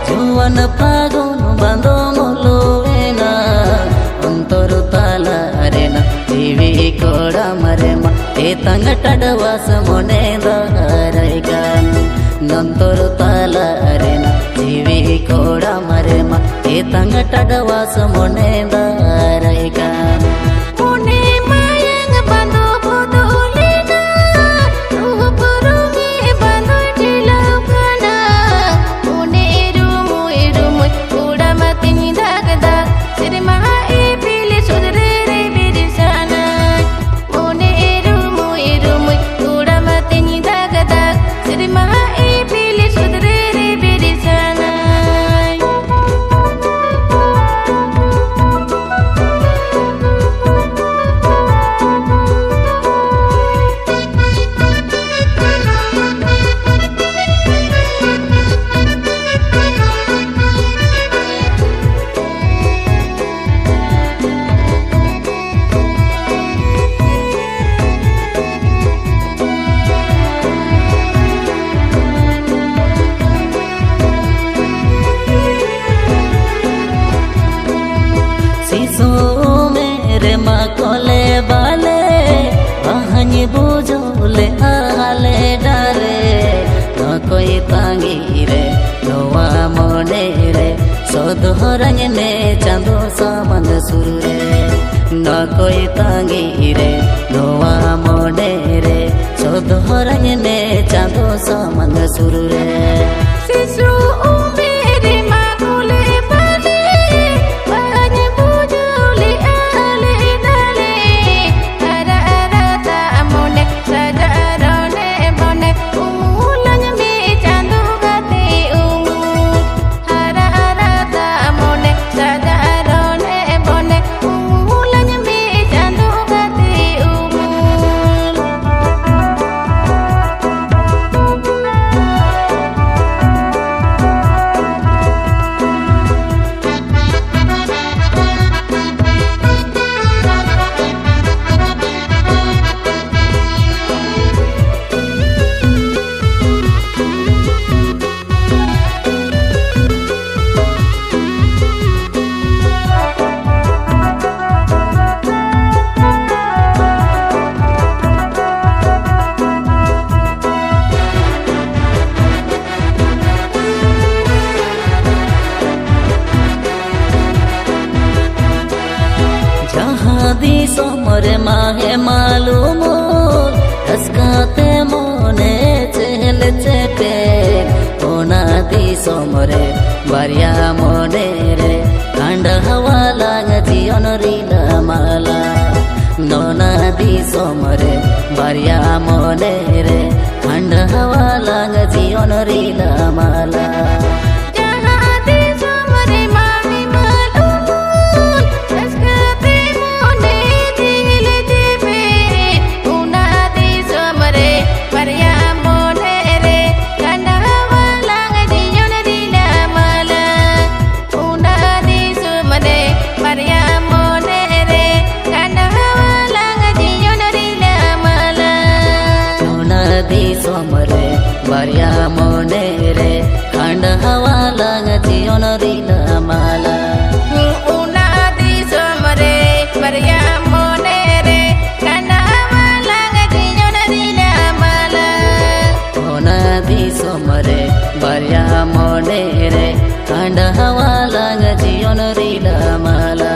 जुवन फागुन बांधो मोलुएना अंतर ताला अरेना जीवी कोड़ा मरेमा ए तंगटडवास मोने दारैगा नंतर ताला अरेना जीवी कोड़ा मरेमा ए तंगटडवास मोने दारैगा मेरे माँ कोले बाले आहनी बुझोले आले डाले न कोई तांगी रे नोआ मोने रे सोधोरंग ने चांदो सामंद सुरु रे न कोई तांगी रे नोआ मोने रे सोधोरंग ने चांदो सामंद सुरु रे सिसु दी सोमरे माहे मालूम हसकाते मोने चहल चेपे ओना दी सोमरे बारिया मोने रे कांड हवा लाग जीवन रीला माला नोना दी सोमरे बारिया मोने रे कांड हवा लाग जीवन रीला माला सोमरे बारिया मोने रे खंड हवा लाग जीवन रीला माला उना दी सोमरे बारिया मोने रे खंड हवा लाग जीवन रीला माला उना दी सोमरे बारिया मोने रे खंड हवा लाग जीवन रीला माला।